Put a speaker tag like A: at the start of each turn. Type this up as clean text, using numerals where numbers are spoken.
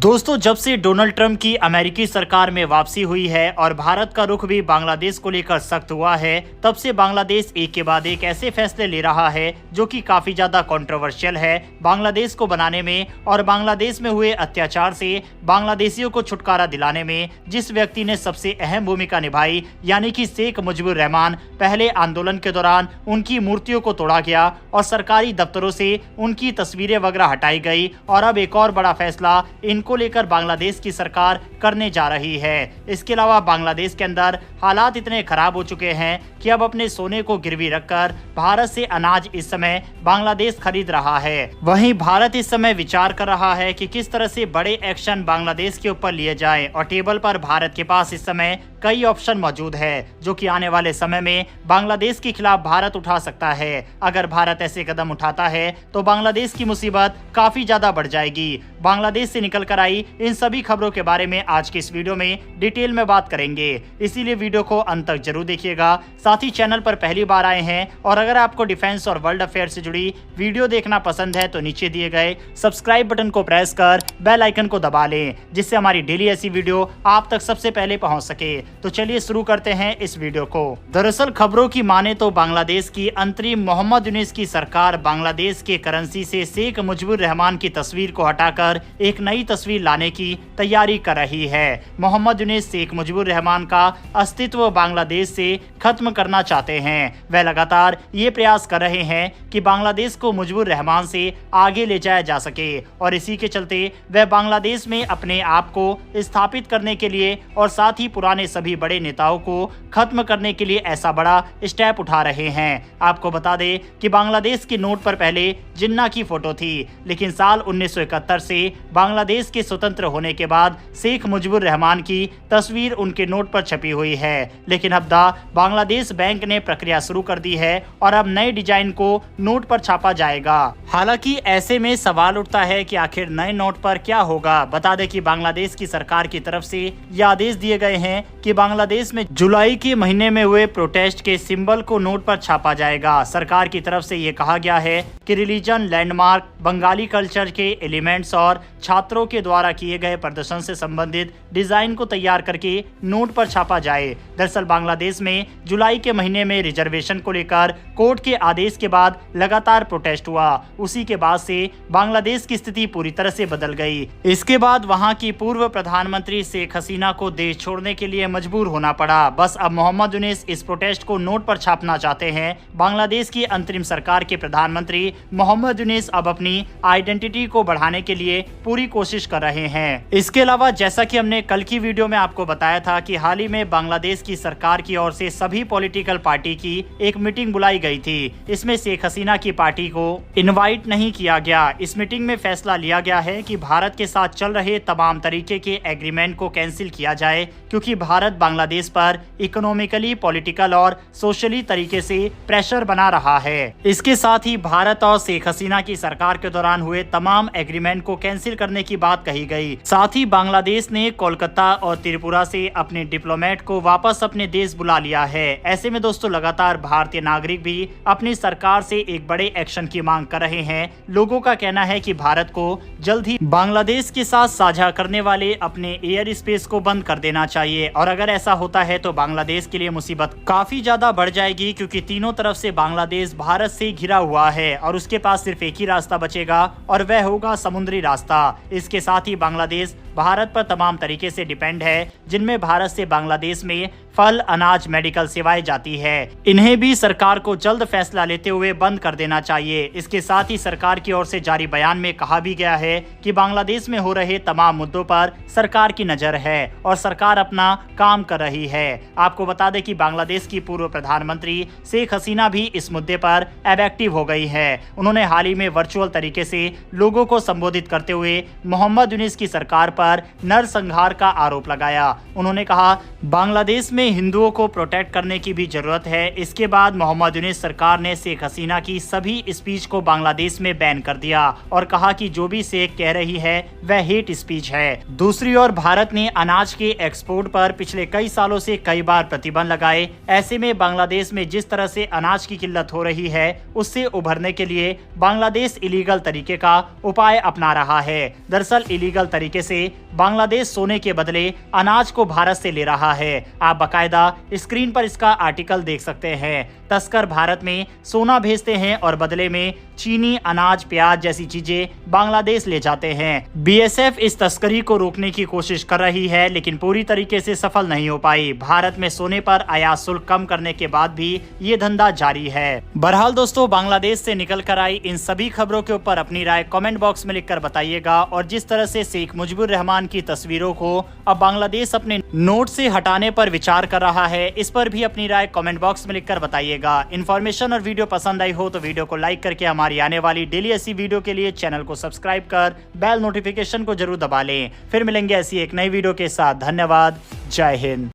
A: दोस्तों, जब से डोनाल्ड ट्रंप की अमेरिकी सरकार में वापसी हुई है और भारत का रुख भी बांग्लादेश को लेकर सख्त हुआ है, तब से बांग्लादेश एक के बाद एक ऐसे फैसले ले रहा है जो कि काफी ज्यादा कंट्रोवर्शियल है बांग्लादेश को बनाने में और बांग्लादेश में हुए अत्याचार से बांग्लादेशियों को छुटकारा दिलाने में जिस व्यक्ति ने सबसे अहम भूमिका निभाई, यानी कि शेख मुजीबुर रहमान। पहले आंदोलन के दौरान उनकी मूर्तियों को तोड़ा गया और सरकारी दफ्तरों से उनकी तस्वीरें वगैरह हटाई गई और अब एक और बड़ा फैसला इनको लेकर बांग्लादेश की सरकार करने जा रही है। इसके अलावा बांग्लादेश के अंदर हालात इतने खराब हो चुके हैं कि अब अपने सोने को गिरवी रखकर भारत से अनाज इस समय बांग्लादेश खरीद रहा है। वहीं भारत इस समय विचार कर रहा है कि किस तरह से बड़े एक्शन बांग्लादेश के ऊपर लिए जाएं और टेबल पर भारत के पास इस समय कई ऑप्शन मौजूद है जो कि आने वाले समय में बांग्लादेश के खिलाफ भारत उठा सकता है। अगर भारत ऐसे कदम उठाता है तो बांग्लादेश की मुसीबत काफी ज्यादा बढ़ जाएगी। बांग्लादेश से निकल कर आई इन सभी खबरों के बारे में आज की इस वीडियो में डिटेल में बात करेंगे, इसीलिए वीडियो को अंत तक जरूर देखिएगा। साथ ही चैनल पर पहली बार आए हैं और अगर आपको डिफेंस और वर्ल्ड अफेयर से जुड़ी वीडियो देखना पसंद है तो नीचे दिए गए सब्सक्राइब बटन को प्रेस कर बेल आइकन को दबा लें, जिससे हमारी डेली ऐसी वीडियो आप तक सबसे पहले पहुंच सके। तो चलिए शुरू करते हैं इस वीडियो को। दरअसल खबरों की माने तो बांग्लादेश की अंतरिम मोहम्मद यूनिस की सरकार बांग्लादेश के करेंसी से शेख मुजीबुर रहमान की तस्वीर को हटाकर एक नई तस्वीर लाने की तैयारी कर रही है। मोहम्मद यूनिस शेख मुजीबुर रहमान का अस्तित्व बांग्लादेश से खत्म करना चाहते हैं। वह लगातार ये प्रयास कर रहे हैं कि बांग्लादेश को मुजीबुर रहमान से आगे ले जाया जा सके और इसी के चलते वह बांग्लादेश में अपने आप को स्थापित करने के लिए और साथ ही पुराने सभी बड़े नेताओं को खत्म करने के लिए ऐसा बड़ा स्टेप उठा रहे हैं। आपको बता दें कि बांग्लादेश के नोट पर पहले जिन्ना की फोटो थी, लेकिन साल 1971 से बांग्लादेश के स्वतंत्र होने के बाद शेख मुजीबुर रहमान की तस्वीर उनके नोट पर छपी हुई है। लेकिन अब बांग्लादेश बैंक ने प्रक्रिया शुरू कर दी है और अब नए डिजाइन को नोट पर छापा जाएगा। हालांकि ऐसे में सवाल उठता है कि आखिर नए नोट पर क्या होगा। बता दें कि बांग्लादेश की सरकार की तरफ से यह आदेश दिए गए हैं कि बांग्लादेश में जुलाई के महीने में हुए प्रोटेस्ट के सिंबल को नोट पर छापा जाएगा। सरकार की तरफ से ये कहा गया है कि रिलीजन, लैंडमार्क, बंगाली कल्चर के एलिमेंट्स और छात्रों के द्वारा किए गए प्रदर्शन से संबंधित डिजाइन को तैयार करके नोट पर छापा जाए। दरअसल बांग्लादेश में जुलाई के महीने में रिजर्वेशन को लेकर कोर्ट के आदेश के बाद लगातार प्रोटेस्ट हुआ। उसी के बाद से बांग्लादेश की स्थिति पूरी तरह से बदल गई। इसके बाद वहां की पूर्व प्रधानमंत्री शेख हसीना को देश छोड़ने के लिए मजबूर होना पड़ा। बस अब मोहम्मद यूनिस इस प्रोटेस्ट को नोट पर छापना चाहते हैं। बांग्लादेश की अंतरिम सरकार के प्रधानमंत्री मोहम्मद यूनिस अब अपनी आइडेंटिटी को बढ़ाने के लिए पूरी कोशिश कर रहे हैं। इसके अलावा जैसा कि हमने कल की वीडियो में आपको बताया था कि हाल ही में बांग्लादेश की सरकार की ओर से सभी पॉलिटिकल पार्टी की एक मीटिंग बुलाई गई थी। इसमें शेख हसीना की पार्टी को इनवाइट नहीं किया गया। इस मीटिंग में फैसला लिया गया है कि भारत के साथ चल रहे तमाम तरीके के एग्रीमेंट को कैंसिल किया जाए, क्योंकि भारत बांग्लादेश पर इकोनॉमिकली, पॉलिटिकल और सोशली तरीके से प्रेशर बना रहा है। इसके साथ ही भारत और शेख हसीना की सरकार के दौरान हुए तमाम एग्रीमेंट को कैंसिल करने की बात कही गई। साथ ही बांग्लादेश ने कोलकाता और त्रिपुरा से अपने डिप्लोमेट को वापस अपने देश बुला लिया है। ऐसे में दोस्तों लगातार भारतीय नागरिक भी अपनी सरकार से एक बड़े एक्शन की मांग कर रहे हैं। लोगों का कहना है कि भारत को जल्द ही बांग्लादेश के साथ साझा करने वाले अपने एयर स्पेस को बंद कर देना चाहिए और अगर ऐसा होता है तो बांग्लादेश के लिए मुसीबत काफी ज्यादा बढ़ जाएगी, क्योंकि तीनों तरफ से बांग्लादेश भारत से घिरा हुआ है और उसके पास सिर्फ एक ही रास्ता बचेगा और वह होगा समुद्री रास्ता। इसके साथ ही बांग्लादेश भारत पर तमाम तरीके से डिपेंड है, जिनमें भारत से बांग्लादेश में फल, अनाज, मेडिकल सेवाएं जाती है। इन्हें भी सरकार को जल्द फैसला लेते हुए बंद कर देना चाहिए। इसके साथ ही सरकार की ओर से जारी बयान में कहा भी गया है कि बांग्लादेश में हो रहे तमाम मुद्दों पर सरकार की नजर है और सरकार अपना काम कर रही है। आपको बता दें कि बांग्लादेश की पूर्व प्रधानमंत्री शेख हसीना भी इस मुद्दे पर एक्टिव हो गई है। उन्होंने हाल ही में वर्चुअल तरीके से लोगों को संबोधित करते हुए मोहम्मद यूनिस की सरकार पर नरसंहार का आरोप लगाया। उन्होंने कहा, बांग्लादेश में में हिंदुओं को प्रोटेक्ट करने की भी जरूरत है। इसके बाद मोहम्मद यूनुस सरकार ने शेख हसीना की सभी स्पीच को बांग्लादेश में बैन कर दिया और कहा कि जो भी शेख कह रही है वह हेट स्पीच है। दूसरी ओर भारत ने अनाज के एक्सपोर्ट पर पिछले कई सालों से कई बार प्रतिबंध लगाए। ऐसे में बांग्लादेश में जिस तरह से अनाज की किल्लत हो रही है उससे उभरने के लिए बांग्लादेश इलीगल तरीके का उपाय अपना रहा है। दरअसल इलीगल तरीके से बांग्लादेश सोने के बदले अनाज को भारत से ले रहा है। आप बाकायदा स्क्रीन पर इसका आर्टिकल देख सकते हैं। तस्कर भारत में सोना भेजते हैं और बदले में चीनी, अनाज, प्याज जैसी चीजें बांग्लादेश ले जाते हैं। बीएसएफ इस तस्करी को रोकने की कोशिश कर रही है लेकिन पूरी तरीके से सफल नहीं हो पाई। भारत में सोने पर आयात शुल्क कम करने के बाद भी ये धंधा जारी है। बहरहाल दोस्तों, बांग्लादेश से निकल कर आई इन सभी खबरों के ऊपर अपनी राय कमेंट बॉक्स में लिखकर बताइएगा और जिस तरह से शेख मुजीबुर रहमान की तस्वीरों को अब बांग्लादेश अपने नोट से हटाने पर विचार कर रहा है, इस पर भी अपनी राय कमेंट बॉक्स में लिखकर बताइएगा। इन्फॉर्मेशन और वीडियो पसंद आई हो तो वीडियो को लाइक करके हमारी आने वाली डेली ऐसी वीडियो के लिए चैनल को सब्सक्राइब कर बेल नोटिफिकेशन को जरूर दबा लें। फिर मिलेंगे ऐसी एक नई वीडियो के साथ। धन्यवाद। जय हिंद।